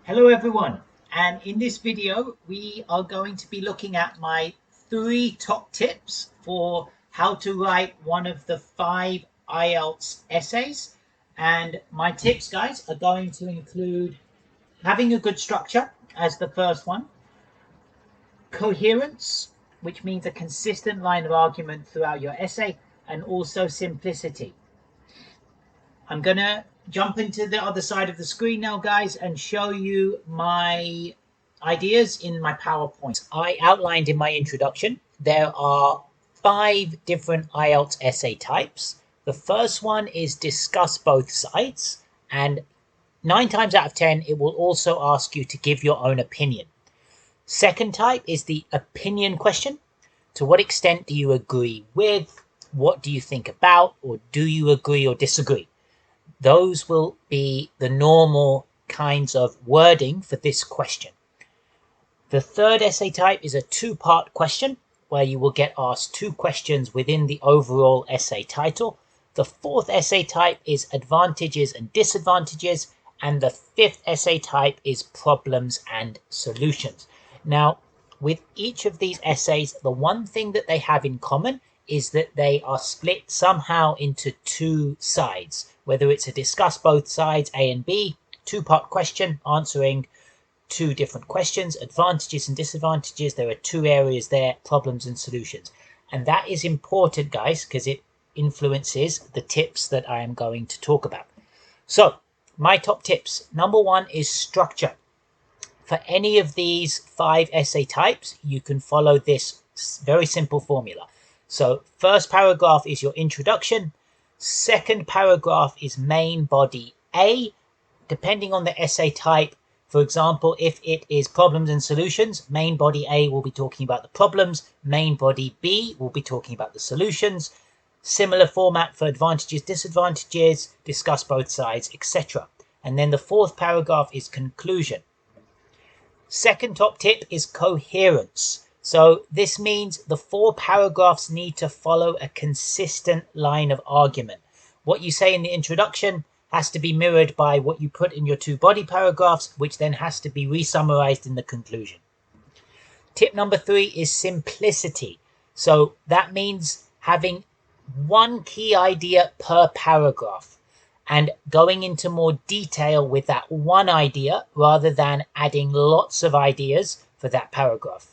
Hello everyone, and in this video we are going to be looking at my 3 top tips for how to write one of the 5 IELTS essays. And my tips, guys, are going to include having a good structure as the first one, coherence, which means a consistent line of argument throughout your essay, and also simplicity. I'm going to jump into the other side of the screen now, guys, and show you my ideas in my PowerPoint. I outlined in my introduction, there are 5 different IELTS essay types. The first one is discuss both sides, and 9 times out of 10, it will also ask you to give your own opinion. Second type is the opinion question. To what extent do you agree with? What do you think about? Or do you agree or disagree? Those will be the normal kinds of wording for this question. The third essay type is a 2-part question where you will get asked 2 questions within the overall essay title. The fourth essay type is advantages and disadvantages, and the 5th essay type is problems and solutions. Now, with each of these essays, the one thing that they have in common is that they are split somehow into 2 sides, whether it's a discuss both sides, A and B, 2-part question answering 2 different questions, advantages and disadvantages. There are 2 areas there, problems and solutions. And that is important, guys, because it influences the tips that I am going to talk about. So, my top tips. Number 1 is structure. For any of these 5 essay types, you can follow this very simple formula. So first paragraph is your introduction. Second paragraph is main body A. Depending on the essay type, for example, if it is problems and solutions, main body A will be talking about the problems. Main body B will be talking about the solutions. Similar format for advantages, disadvantages, discuss both sides, etc. And then the 4th paragraph is conclusion. Second top tip is coherence. So this means the 4 paragraphs need to follow a consistent line of argument. What you say in the introduction has to be mirrored by what you put in your 2 body paragraphs, which then has to be re-summarized in the conclusion. Tip number 3 is simplicity. So that means having 1 key idea per paragraph and going into more detail with that 1 idea rather than adding lots of ideas for that paragraph.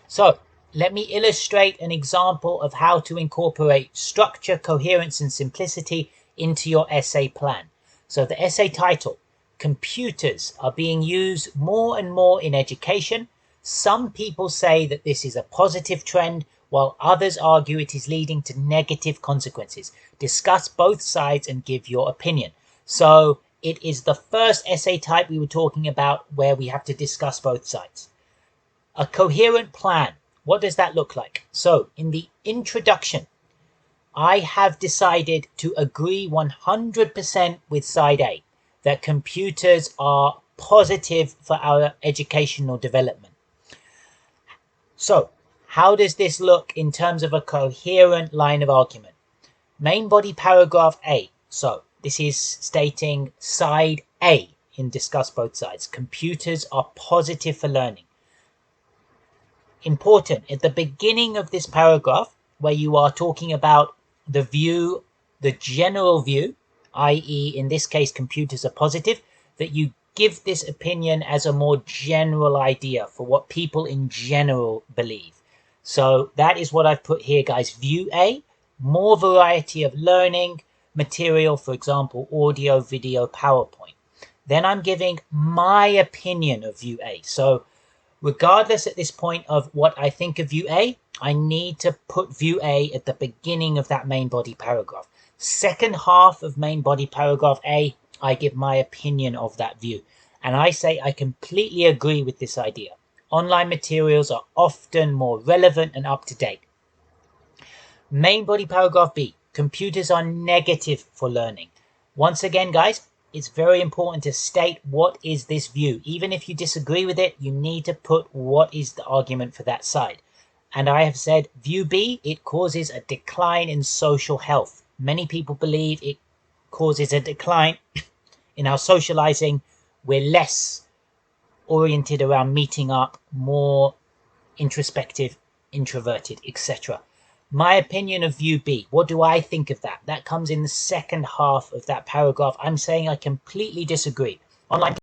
So let me illustrate an example of how to incorporate structure, coherence, and simplicity into your essay plan. So the essay title, computers are being used more and more in education. Some people say that this is a positive trend, while others argue it is leading to negative consequences. Discuss both sides and give your opinion. So it is the first essay type we were talking about where we have to discuss both sides. A coherent plan. What does that look like? So in the introduction, I have decided to agree 100% with side A, that computers are positive for our educational development. So how does this look in terms of a coherent line of argument? Main body paragraph A. So this is stating side A in discuss both sides. Computers are positive for learning. Important, at the beginning of this paragraph, where you are talking about the view, the general view, i.e. in this case computers are positive, that you give this opinion as a more general idea for what people in general believe. So that is what I've put here, guys. View A, more variety of learning material, for example, audio, video, PowerPoint. Then I'm giving my opinion of view A. So regardless at this point of what I think of view A, I need to put view A at the beginning of that main body paragraph. Second half of main body paragraph A, I give my opinion of that view. And I say I completely agree with this idea. Online materials are often more relevant and up to date. Main body paragraph B, computers are negative for learning. Once again, guys, it's very important to state what is this view. Even if you disagree with it, you need to put what is the argument for that side. And I have said view B, it causes a decline in social health. Many people believe it causes a decline in our socializing, we're less oriented around meeting up, more introspective, introverted, etc. My opinion of view B, what do I think of that? That comes in the second half of that paragraph. I'm saying I completely disagree. Online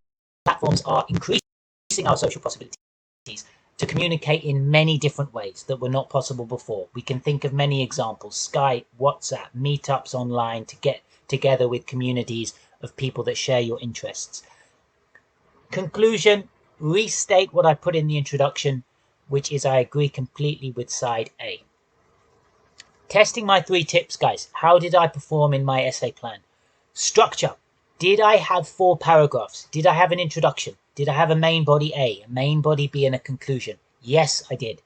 platforms are increasing our social possibilities to communicate in many different ways that were not possible before. We can think of many examples: Skype, WhatsApp, meetups online to get together with communities of people that share your interests. Conclusion, restate what I put in the introduction, which is I agree completely with side A. Testing my 3 tips, guys. How did I perform in my essay plan? Structure. Did I have 4 paragraphs? Did I have an introduction? Did I have a main body A main body B, and a conclusion? Yes, I did.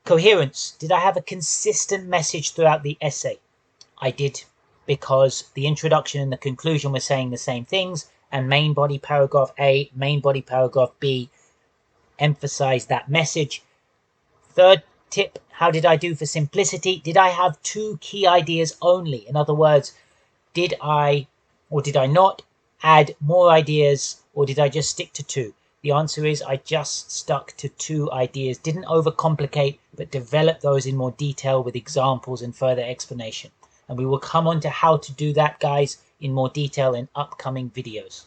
Coherence. Did I have a consistent message throughout the essay? I did, because the introduction and the conclusion were saying the same things, and main body paragraph A, main body paragraph B emphasize that message. Third tip, how did I do for simplicity? Did I have 2 key ideas only? In other words, did I or did I not add more ideas, or did I just stick to 2? The answer is I just stuck to 2 ideas, didn't overcomplicate, but developed those in more detail with examples and further explanation. And we will come on to how to do that, guys, in more detail in upcoming videos.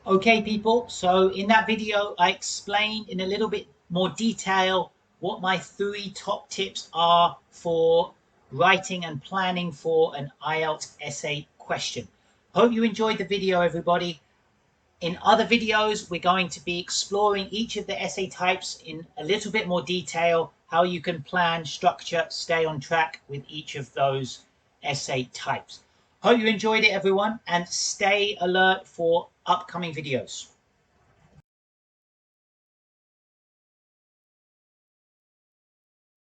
Okay, people, so in that video, I explained in a little bit more detail what my 3 top tips are for writing and planning for an IELTS essay question. Hope you enjoyed the video, everybody. In other videos, we're going to be exploring each of the essay types in a little bit more detail, how you can plan, structure, stay on track with each of those essay types. Hope you enjoyed it, everyone, and stay alert for upcoming videos.